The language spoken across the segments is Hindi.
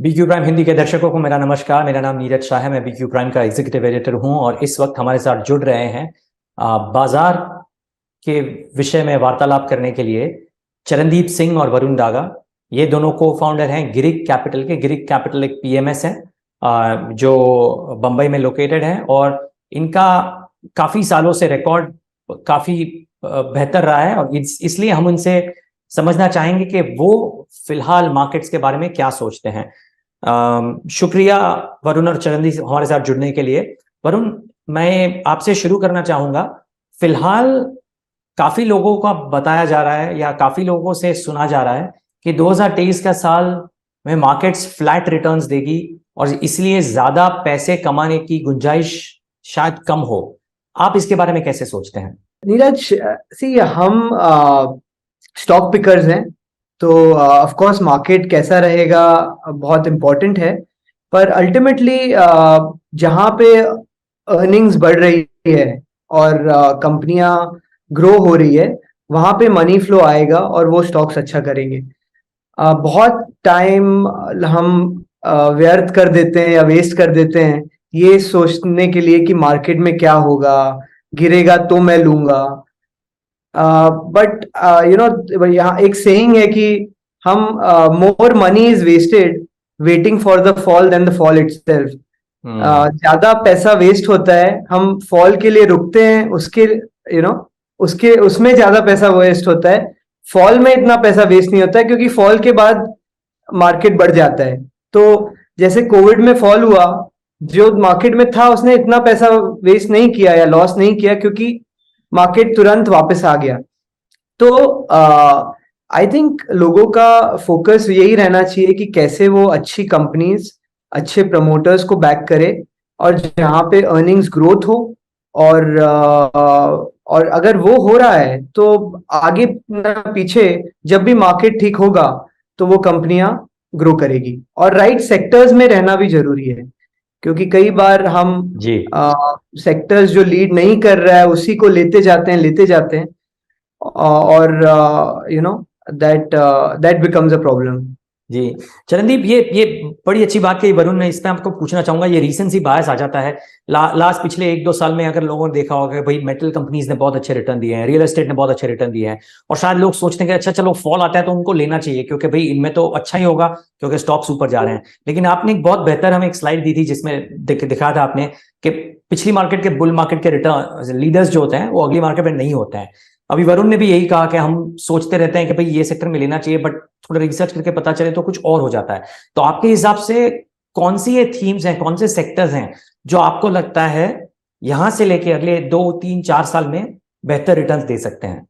बीक्यू प्राइम हिंदी के दर्शकों को मेरा नमस्कार। मेरा नाम नीरज शाह है। मैं बीक्यू प्राइम का एग्जीक्यूटिव एडिटर हूं और इस वक्त हमारे साथ जुड़ रहे हैं बाजार के विषय में वार्तालाप करने के लिए चरणदीप सिंह और वरुण डागा। ये दोनों को फाउंडर हैं गिरिक कैपिटल के। गिरिक कैपिटल एक पीएमएस है जो बंबई में लोकेटेड है और इनका काफी सालों से रिकॉर्ड काफी बेहतर रहा है और इसलिए हम उनसे समझना चाहेंगे कि वो फिलहाल मार्केट्स के बारे में क्या सोचते हैं। शुक्रिया वरुण और चरणदीप हमारे साथ जुड़ने के लिए। वरुण, मैं आपसे शुरू करना चाहूंगा। फिलहाल काफी लोगों का बताया जा रहा है या काफी लोगों से सुना जा रहा है कि 2023 का साल में मार्केट्स फ्लैट रिटर्न्स देगी और इसलिए ज्यादा पैसे कमाने की गुंजाइश शायद कम हो। आप इसके बारे में कैसे सोचते हैं? नीरज, सी हम स्टॉक पिकर्स हैं तो ऑफ कोर्स मार्केट कैसा रहेगा बहुत इम्पोर्टेंट है, पर अल्टीमेटली जहां पे अर्निंग्स बढ़ रही है और कंपनियां ग्रो हो रही है वहां पे मनी फ्लो आएगा और वो स्टॉक्स अच्छा करेंगे। बहुत टाइम हम व्यर्थ कर देते हैं या वेस्ट कर देते हैं ये सोचने के लिए कि मार्केट में क्या होगा, गिरेगा तो मैं लूंगा। बट यहाँ एक सेइंग है कि हम more money is wasted waiting for the fall then the fall itself. ज्यादा पैसा वेस्ट होता है, हम फॉल के लिए रुकते हैं, उसके उसमें ज्यादा पैसा वेस्ट होता है। फॉल में इतना पैसा वेस्ट नहीं होता है क्योंकि फॉल के बाद मार्केट बढ़ जाता है। तो जैसे कोविड में फॉल हुआ, जो मार्केट में था उसने इतना पैसा वेस्ट नहीं किया या लॉस नहीं किया क्योंकि मार्केट तुरंत वापस आ गया। तो आई थिंक लोगों का फोकस यही रहना चाहिए कि कैसे वो अच्छी कंपनीज, अच्छे प्रमोटर्स को बैक करे और जहां पे अर्निंग्स ग्रोथ हो और अगर वो हो रहा है तो आगे ना पीछे जब भी मार्केट ठीक होगा तो वो कंपनियां ग्रो करेगी। और राइट सेक्टर्स में रहना भी जरूरी है क्योंकि कई बार हम सेक्टर्स जो लीड नहीं कर रहा है उसी को लेते जाते हैं और दैट बिकम्स अ प्रॉब्लम। जी चरणदीप, ये बड़ी अच्छी बात कही वरुण ने। इसमें आपको पूछना चाहूंगा, ये रीसेंसी बायस आ जाता है। लास्ट पिछले 1-2 साल में अगर लोगों ने देखा होगा भाई मेटल कंपनीज ने बहुत अच्छे रिटर्न दिए हैं, रियल एस्टेट ने बहुत अच्छे रिटर्न दिए हैं और शायद लोग सोचते हैं कि अच्छा चलो फॉल आता है तो उनको लेना चाहिए क्योंकि भाई इनमें तो अच्छा ही होगा क्योंकि स्टॉक्स ऊपर जा रहे हैं। लेकिन आपने एक बहुत बेहतर हमें एक स्लाइड दी थी जिसमें दिखाया था आपने कि पिछली मार्केट के बुल मार्केट के रिटर्न लीडर्स जो होते हैं वो अगली मार्केट में नहीं होते हैं। अभी वरुण ने भी यही कहा कि हम सोचते रहते हैं कि भाई ये सेक्टर में लेना चाहिए, बट थोड़ा रिसर्च करके पता चले तो कुछ और हो जाता है। तो आपके हिसाब से कौन सी ये थीम्स हैं, कौन से सेक्टर्स हैं जो आपको लगता है यहां से लेके अगले 2-3-4 साल में बेहतर रिटर्न्स दे सकते हैं?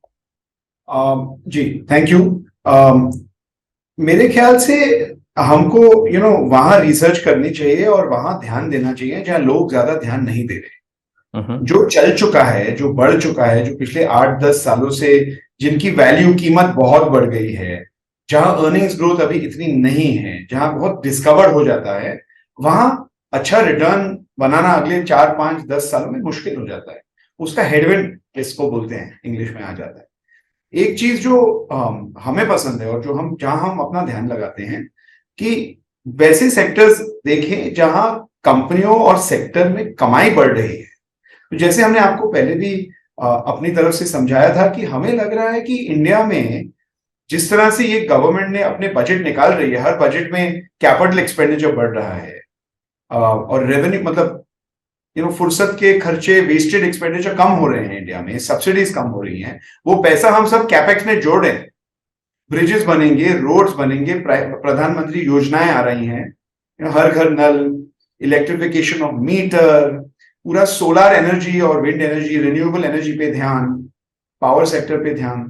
जी थैंक यू। मेरे ख्याल से हमको वहां रिसर्च करनी चाहिए और वहां ध्यान देना चाहिए जहां लोग ज्यादा ध्यान नहीं दे रहे। जो चल चुका है, जो बढ़ चुका है, जो पिछले 8-10 सालों से जिनकी वैल्यू कीमत बहुत बढ़ गई है, जहां अर्निंग्स ग्रोथ अभी इतनी नहीं है, जहां बहुत डिस्कवर्ड हो जाता है, वहां अच्छा रिटर्न बनाना अगले 4-5-10 सालों में मुश्किल हो जाता है। उसका हेडविंड इसको बोलते हैं, इंग्लिश में आ जाता है। एक चीज जो हमें पसंद है और जो जहां हम अपना ध्यान लगाते हैं कि वैसे सेक्टर्स देखें जहां कंपनियों और सेक्टर में कमाई बढ़ रही है। तो जैसे हमने आपको पहले भी अपनी तरफ से समझाया था कि हमें लग रहा है कि इंडिया में जिस तरह से ये गवर्नमेंट ने अपने बजट निकाल रही है, हर बजट में कैपिटल एक्सपेंडिचर बढ़ रहा है और रेवेन्यू मतलब फुर्सत के खर्चे, वेस्टेड एक्सपेंडिचर कम हो रहे हैं इंडिया में, सब्सिडीज कम हो रही हैं। वो पैसा हम सब कैपेक्स में जोड़े, ब्रिजेस बनेंगे, रोड्स बनेंगे, प्रधानमंत्री योजनाएं आ रही हैं, हर घर नल, इलेक्ट्रिफिकेशन ऑफ मीटर, पूरा सोलर एनर्जी और विंड एनर्जी, रिन्यूएबल एनर्जी पे ध्यान, पावर सेक्टर पे ध्यान,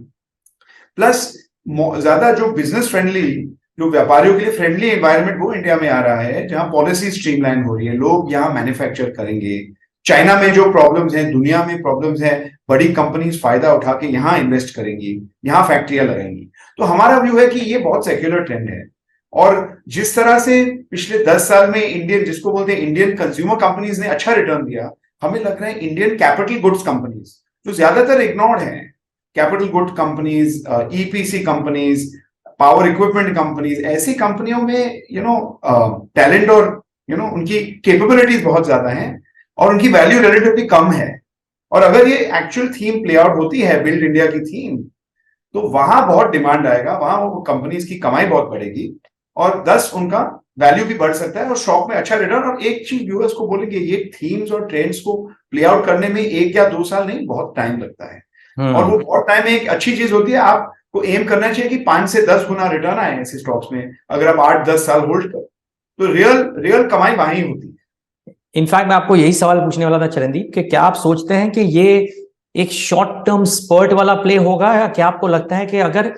प्लस ज्यादा जो बिजनेस फ्रेंडली, जो व्यापारियों के लिए फ्रेंडली एनवायरनमेंट वो इंडिया में आ रहा है, जहां पॉलिसी स्ट्रीमलाइन हो रही है, लोग यहाँ मैन्युफैक्चर करेंगे। चाइना में जो प्रॉब्लम्स हैं, दुनिया में प्रॉब्लम्स हैं, बड़ी कंपनीज फायदा उठा के यहाँ इन्वेस्ट करेंगी, यहाँ फैक्ट्रियां लगाएंगी। तो हमारा व्यू है कि ये बहुत सेक्युलर ट्रेंड है। और जिस तरह से पिछले 10 साल में इंडियन, जिसको बोलते हैं इंडियन कंज्यूमर कंपनीज ने अच्छा रिटर्न दिया, हमें लग रहा है इंडियन कैपिटल गुड्स कंपनीज जो ज्यादातर इग्नोर्ड हैं, capital good companies, EPC companies, power equipment companies, ऐसी कंपनियों में टैलेंट और उनकी कैपेबिलिटीज बहुत ज्यादा हैं और उनकी वैल्यू रिलेटिवली कम है। और अगर ये एक्चुअल थीम प्ले आउट होती है, बिल्ड इंडिया की थीम, तो वहां बहुत डिमांड आएगा, वहां वो कंपनीज की कमाई बहुत बढ़ेगी और 10 उनका वैल्यू भी बढ़ सकता है और स्टॉक में अच्छा रिटर्न। और एक चीज व्यूअर्स को बोलेंगे, ये थीम्स और ट्रेंड्स को प्ले आउट करने में 1 या 2 साल नहीं, बहुत टाइम लगता है। और वो बहुत टाइम एक अच्छी चीज होती है। आपको एम करना चाहिए कि 5 से 10 गुना रिटर्न आए ऐसे स्टॉक्स में, अगर आप 8-10 साल होल्ड कर, तो रियल कमाई वहां ही होती है। इनफैक्ट मैं आपको यही सवाल पूछने वाला था चरणदीप, कि क्या आप सोचते हैं कि ये एक शॉर्ट टर्म स्पर्ट वाला प्ले होगा, या क्या आपको लगता है कि अगर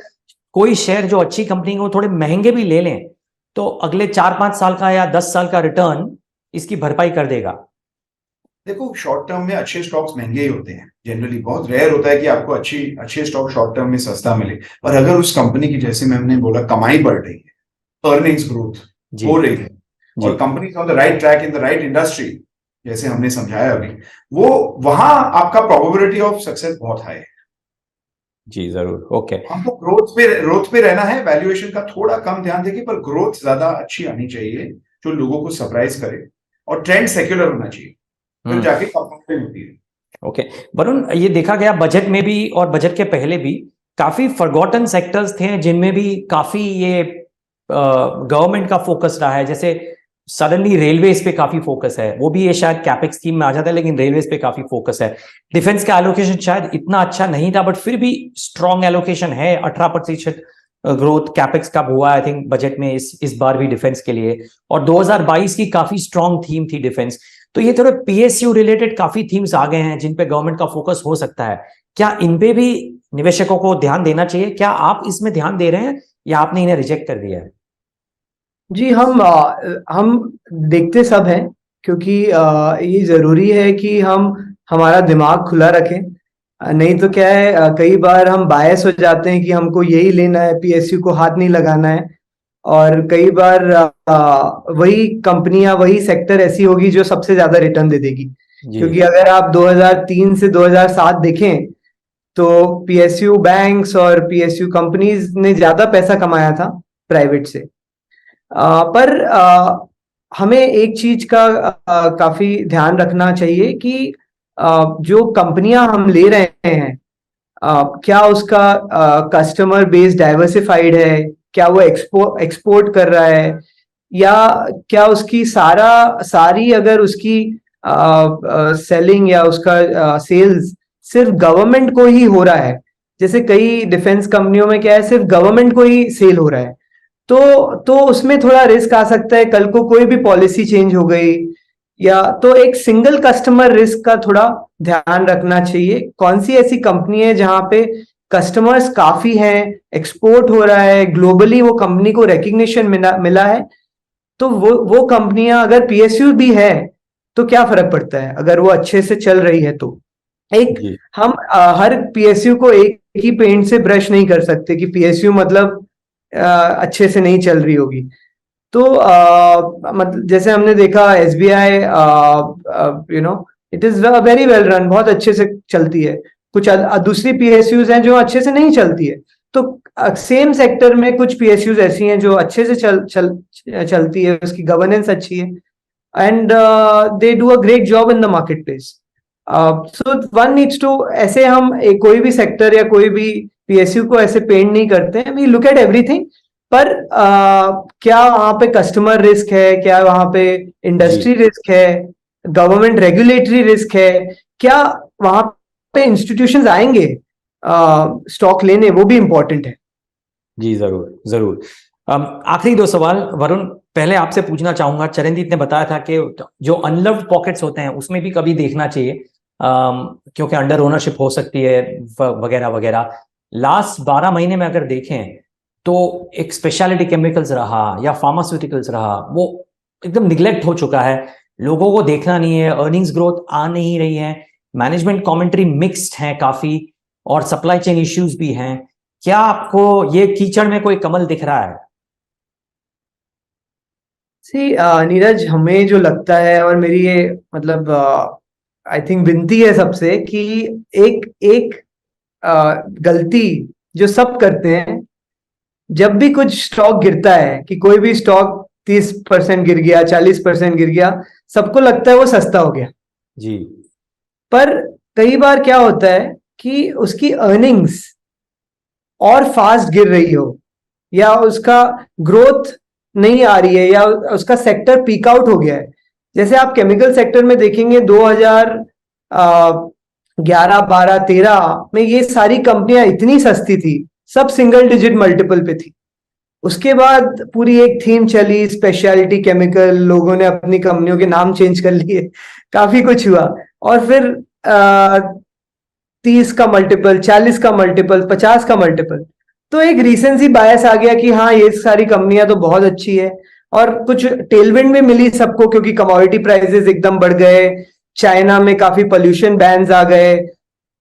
कोई शेयर जो अच्छी कंपनी को थोड़े महंगे भी ले लें तो अगले 4-5 साल का या 10 साल का रिटर्न इसकी भरपाई कर देगा? देखो, शॉर्ट टर्म में अच्छे स्टॉक्स महंगे ही होते हैं जनरली। बहुत रेयर होता है कि आपको अच्छे स्टॉक शॉर्ट टर्म में सस्ता मिले। पर अगर उस कंपनी की, जैसे मैंने बोला, कमाई बढ़ रही है, अर्निंग्स ग्रोथ हो रही है और company on the right track in the right industry, जैसे हमने समझाया अभी, वो वहां आपका प्रोबेबिलिटी ऑफ सक्सेस बहुत हाई है। जी जरूर। ओके, हमको ग्रोथ पे रहना है, वैल्यूएशन का थोड़ा कम ध्यान देंगे, पर ग्रोथ ज्यादा अच्छी आनी चाहिए जो लोगों को सरप्राइज करे, और ट्रेंड सेक्युलर होना चाहिए, फिर जाके कंपाउंडिंग होती है। ओके वरुण, ये देखा गया बजट में भी और बजट के पहले भी काफी फॉरगॉटन सेक्टर्स थे जिनमें भी काफी ये गवर्नमेंट का फोकस रहा है। जैसे सडनली रेलवेज पे काफी फोकस है, वो भी ये शायद कैपेक्स स्कीम में आ जाता है, लेकिन रेलवेज पे काफी फोकस है। डिफेंस का एलोकेशन शायद इतना अच्छा नहीं था, बट फिर भी स्ट्रॉन्ग एलोकेशन है। 18% ग्रोथ कैपेक्स का हुआ आई थिंक बजट में इस बार भी डिफेंस के लिए। और 2022 की काफी स्ट्रॉन्ग थीम थी डिफेंस। तो ये थोड़े पीएसयू रिलेटेड काफी थीम्स आ गए हैं जिन पे गवर्नमेंट का फोकस हो सकता है। क्या इन पे भी निवेशकों को ध्यान देना चाहिए? क्या आप इसमें ध्यान दे रहे हैं या आपने इन्हें रिजेक्ट कर दिया है? जी, हम देखते सब हैं, क्योंकि ये जरूरी है कि हम हमारा दिमाग खुला रखें। नहीं तो क्या है, कई बार हम बायस हो जाते हैं कि हमको यही लेना है, पीएसयू को हाथ नहीं लगाना है। और कई बार वही कंपनियां, वही सेक्टर ऐसी होगी जो सबसे ज्यादा रिटर्न दे देगी। क्योंकि अगर आप 2003 से 2007 देखें तो पीएसयू बैंक्स और पीएसयू कंपनीज ने ज्यादा पैसा कमाया था प्राइवेट से। पर हमें एक चीज का काफी ध्यान रखना चाहिए कि जो कंपनियां हम ले रहे हैं, क्या उसका कस्टमर बेस डाइवर्सिफाइड है, क्या वो एक्सपोर्ट कर रहा है, या क्या उसकी सारी अगर उसकी सेलिंग या उसका सेल्स सिर्फ गवर्नमेंट को ही हो रहा है। जैसे कई डिफेंस कंपनियों में क्या है, सिर्फ गवर्नमेंट को ही सेल हो रहा है, तो उसमें थोड़ा रिस्क आ सकता है। कल को कोई भी पॉलिसी चेंज हो गई, या तो एक सिंगल कस्टमर रिस्क का थोड़ा ध्यान रखना चाहिए। कौन सी ऐसी कंपनी है जहां पे कस्टमर्स काफी हैं, एक्सपोर्ट हो रहा है, ग्लोबली वो कंपनी को रिकग्निशन मिला है, तो वो कंपनियां अगर पीएसयू भी है तो क्या फर्क पड़ता है अगर वो अच्छे से चल रही है तो। हम हर पीएसयू को एक ही पेंट से ब्रश नहीं कर सकते कि पीएसयू मतलब अच्छे से नहीं चल रही होगी। तो मतलब जैसे हमने देखा SBI, it is very well run, बहुत अच्छे से चलती है। कुछ दूसरी पीएसयूज हैं जो अच्छे से नहीं चलती है। तो सेम सेक्टर में कुछ पीएसयूज ऐसी हैं जो अच्छे से चलती है, उसकी गवर्नेंस अच्छी है, and they do a great job in the marketplace. So one needs to, ऐसे हम कोई भी सेक्टर या कोई भी पीएसयू को ऐसे पेंट नहीं करते हैं, वी लुक एट एवरीथिंग। पर क्या वहां पे कस्टमर रिस्क है, क्या वहां पे इंडस्ट्री रिस्क है, गवर्नमेंट रेगुलेटरी रिस्क है, क्या वहां पे इंस्टीट्यूशंस आएंगे स्टॉक लेने, वो भी इंपॉर्टेंट है। जी जरूर जरूर। आखिरी 2 सवाल वरुण, पहले आपसे पूछना चाहूंगा, चरणदीप ने बताया था कि जो अनलव्ड पॉकेट्स होते हैं उसमें भी कभी देखना चाहिए, क्योंकि अंडर ओनरशिप हो सकती है वगैरह वगैरह। लास्ट 12 महीने में अगर देखें तो एक स्पेशलिटी केमिकल्स रहा या फार्मास्यूटिकल्स रहा, वो एकदम निग्लेक्ट हो चुका है। लोगों को देखना नहीं है, अर्निंग्स ग्रोथ आ नहीं रही है, मैनेजमेंट कमेंट्री मिक्स्ड है काफी, और सप्लाई चेन इश्यूज भी हैं। क्या आपको ये कीचड़ में कोई कमल दिख रहा है? नीरज, हमें जो लगता है, और मेरी ये मतलब आई थिंक विनती है सबसे, कि एक गलती जो सब करते हैं जब भी कुछ स्टॉक गिरता है, कि कोई भी स्टॉक 30% गिर गया, 40% गिर गया, सबको लगता है वो सस्ता हो गया जी। पर कई बार क्या होता है कि उसकी अर्निंग्स और फास्ट गिर रही हो, या उसका ग्रोथ नहीं आ रही है, या उसका सेक्टर पीक आउट हो गया है। जैसे आप केमिकल सेक्टर में देखेंगे 2011, 12, 13 में ये सारी कंपनियां इतनी सस्ती थी, सब सिंगल डिजिट मल्टीपल पे थी। उसके बाद पूरी एक थीम चली स्पेशलिटी केमिकल, लोगों ने अपनी कंपनियों के नाम चेंज कर लिए, काफी कुछ हुआ, और फिर 30 का मल्टीपल, 40 का मल्टीपल, 50 का मल्टीपल। तो एक रीसेंसी बायस आ गया कि हाँ ये सारी कंपनियां तो बहुत अच्छी है, और कुछ टेलविंड भी मिली सबको, क्योंकि कमोडिटी प्राइसेस एकदम बढ़ गए, चाइना में काफी पोल्यूशन बैन्स आ गए,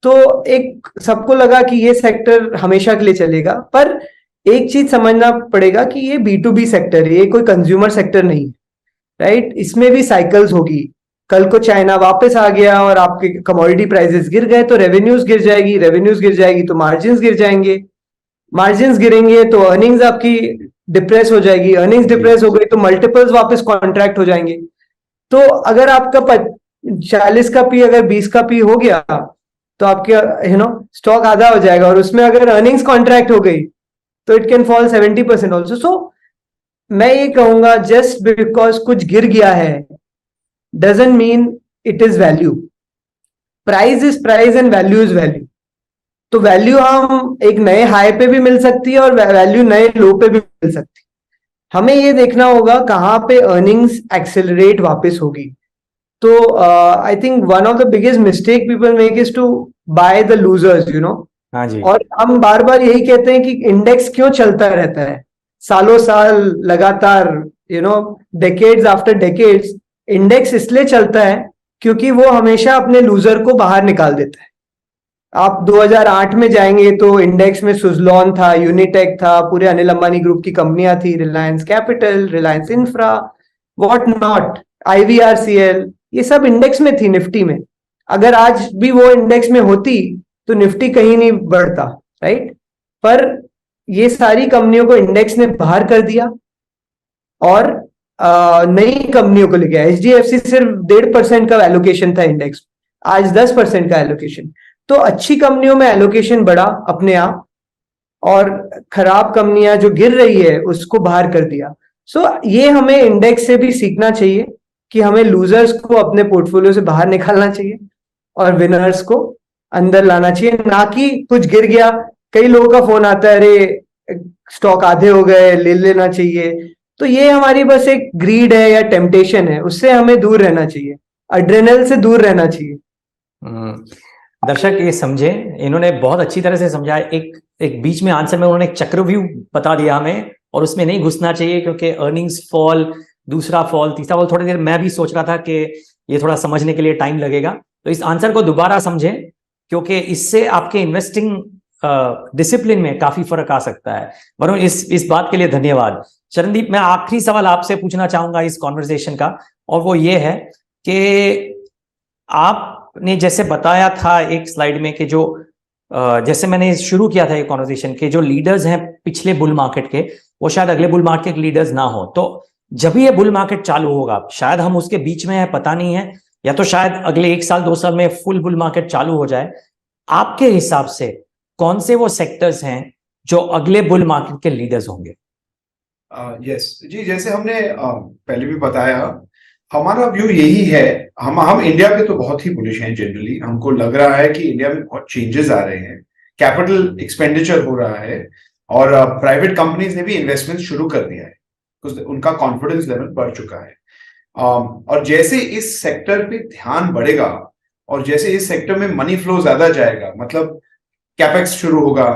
तो एक सबको लगा कि ये सेक्टर हमेशा के लिए चलेगा। पर एक चीज समझना पड़ेगा कि ये B2B सेक्टर है, ये कोई कंज्यूमर सेक्टर नहीं है, राइट। इसमें भी साइकिल्स होगी। कल को चाइना वापस आ गया और आपके कमोडिटी प्राइसेस गिर गए तो रेवेन्यूज गिर जाएगी, रेवेन्यूज गिर जाएगी तो मार्जिन गिर जाएंगे, मार्जिन गिरेंगे तो अर्निंग्स आपकी डिप्रेस हो जाएगी, अर्निंग्स डिप्रेस हो गई तो मल्टीपल्स वापस कॉन्ट्रैक्ट हो जाएंगे। तो अगर आपका 40 का पी अगर 20 का पी हो गया तो आपके स्टॉक आधा हो जाएगा, और उसमें अगर अर्निंग्स कॉन्ट्रैक्ट हो गई तो इट कैन फॉल 70% ऑल्सो। सो मैं ये कहूंगा, जस्ट बिकॉज कुछ गिर गया है doesn't mean it is value. Price is price and value is value. तो वैल्यू हम एक नए हाई पे भी मिल सकती है और वैल्यू नए लो पे भी मिल सकती है। हमें ये देखना होगा कहाँ पे अर्निंग्स एक्सेलरेट वापस होगी। तो I think one of the biggest mistake people make is to buy the losers, हाँ जी। और हम बार बार यही कहते हैं कि इंडेक्स क्यों चलता रहता है सालों साल लगातार, डेकेड्स आफ्टर डेकेड्स। इंडेक्स इसलिए चलता है क्योंकि वो हमेशा अपने लूजर को बाहर निकाल देता है। आप 2008 में जाएंगे तो इंडेक्स में सुजलॉन था, यूनिटेक था, पूरे अनिल अंबानी ग्रुप की कंपनियां थी, Reliance capital, Reliance infra, what not, IVRCL, ये सब इंडेक्स में थी निफ्टी में। अगर आज भी वो इंडेक्स में होती तो निफ्टी कहीं नहीं बढ़ता, राइट। पर ये सारी कंपनियों को इंडेक्स ने बाहर कर दिया और नई कंपनियों को लेके HDFC सिर्फ 1.5% का एलोकेशन था इंडेक्स, आज 10% का एलोकेशन। तो अच्छी कंपनियों में एलोकेशन बढ़ा अपने आप, और खराब कंपनियां जो गिर रही है उसको बाहर कर दिया। सो ये हमें इंडेक्स से भी सीखना चाहिए कि हमें लूजर्स को अपने पोर्टफोलियो से बाहर निकालना चाहिए और विनर्स को अंदर लाना चाहिए, ना कि कुछ गिर गया। कई लोगों का फोन आता है, अरे स्टॉक आधे हो गए, ले लेना चाहिए। तो ये हमारी बस एक ग्रीड है या टेम्पटेशन है, उससे हमें दूर रहना चाहिए, एड्रेनल से दूर रहना चाहिए। दर्शक ये समझे, इन्होंने बहुत अच्छी तरह से समझा। एक बीच में आंसर में उन्होंने एक चक्रव्यूह बता दिया हमें, और उसमें नहीं घुसना चाहिए क्योंकि अर्निंग्स फॉल, दूसरा फॉल, तीसरा फॉल, थोड़ी देर मैं भी सोच रहा था कि ये थोड़ा समझने के लिए टाइम लगेगा। तो इस आंसर को दोबारा समझें, क्योंकि इससे आपके इन्वेस्टिंग डिसिप्लिन में काफी फर्क आ सकता है। वरुण, इस बात के लिए धन्यवाद। चरणदीप, मैं आखिरी सवाल आपसे पूछना चाहूंगा इस कॉन्वर्सेशन का, और वो ये है कि आपने जैसे बताया था एक स्लाइड में कि जो जैसे मैंने शुरू किया था ये कॉन्वर्सेशन के, जो लीडर्स हैं पिछले बुल मार्केट के, वो शायद अगले बुल मार्केट के लीडर्स ना हो। तो जब ये बुल मार्केट चालू होगा, शायद हम उसके बीच में है, पता नहीं है, या तो शायद अगले 1 साल 2 साल में फुल बुल मार्केट चालू हो जाए। आपके हिसाब से कौन से वो सेक्टर्स हैं जो अगले बुल मार्केट के लीडर्स होंगे? यस जी, जैसे हमने पहले भी बताया, हमारा व्यू यही है। हम इंडिया पे तो बहुत ही बुलिश हैं जनरली। हमको लग रहा है कि इंडिया में बहुत चेंजेस आ रहे हैं, कैपिटल एक्सपेंडिचर हो रहा है, और प्राइवेट कंपनीज ने भी इन्वेस्टमेंट शुरू कर दिया है, उनका कॉन्फिडेंस लेवल बढ़ चुका है। और जैसे इस सेक्टर पे ध्यान बढ़ेगा और जैसे इस सेक्टर में मनी फ्लो ज्यादा जाएगा, मतलब कैपेक्स शुरू होगा,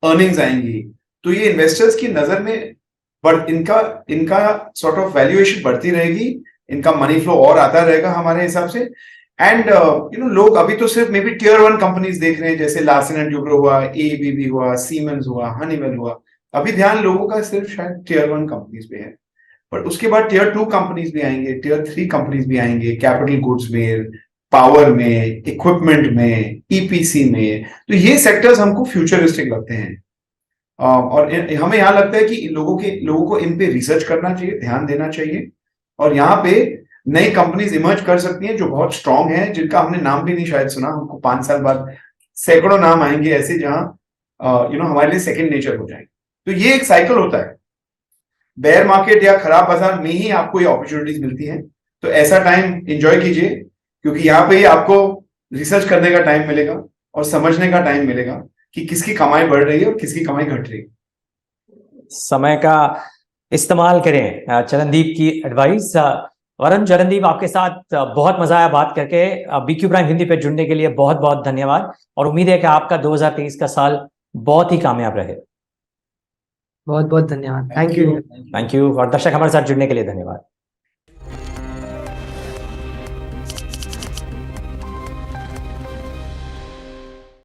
अर्निंग्स आएंगी, तो ये इन्वेस्टर्स की नजर में इनका सॉर्ट ऑफ वैल्यूएशन बढ़ती रहेगी, इनका मनी फ्लो और आता रहेगा हमारे हिसाब से। एंड लोग अभी तो सिर्फ मे बी Tier 1 कंपनीज देख रहे हैं, जैसे लार्सन एंड ट्यूब्रो हुआ, ABB हुआ, सीमेंस हुआ, हनीवेल हुआ। अभी ध्यान लोगों का सिर्फ शायद Tier 1 कंपनीज पे है, पर उसके बाद Tier 2 कंपनीज भी आएंगे, Tier 3 कंपनीज भी आएंगे, कैपिटल गुड्स में, पावर में, इक्विपमेंट में, EPC में। तो ये सेक्टर्स हमको फ्यूचरिस्टिक लगते हैं। और हमें यहाँ लगता है कि लोगों को इन पे रिसर्च करना चाहिए, ध्यान देना चाहिए, और यहाँ पे नई कंपनीज इमर्ज कर सकती हैं जो बहुत स्ट्रांग हैं, जिनका हमने नाम भी नहीं शायद सुना। हमको 5 साल बाद सैकड़ों नाम आएंगे ऐसे जहां हमारे लिए सेकंड नेचर हो जाएंगे। तो ये एक साइकिल होता है, बेयर मार्केट या खराब बाजार में ही आपको ये अपॉर्चुनिटीज मिलती हैं। तो ऐसा टाइम एंजॉय कीजिए, क्योंकि यहाँ पे ही आपको रिसर्च करने का टाइम मिलेगा और समझने का टाइम मिलेगा कि किसकी कमाई बढ़ रही है और किसकी कमाई घट रही है। समय का इस्तेमाल करें, चरणदीप की एडवाइस। वरुण, चरणदीप, आपके साथ बहुत मजा आया बात करके। BQ प्राइम हिंदी पे जुड़ने के लिए बहुत बहुत धन्यवाद, और उम्मीद है कि आपका 2023 का साल बहुत ही कामयाब रहे। बहुत बहुत धन्यवाद। Thank you. थैंक यू, और दर्शक हमारे साथ जुड़ने के लिए धन्यवाद।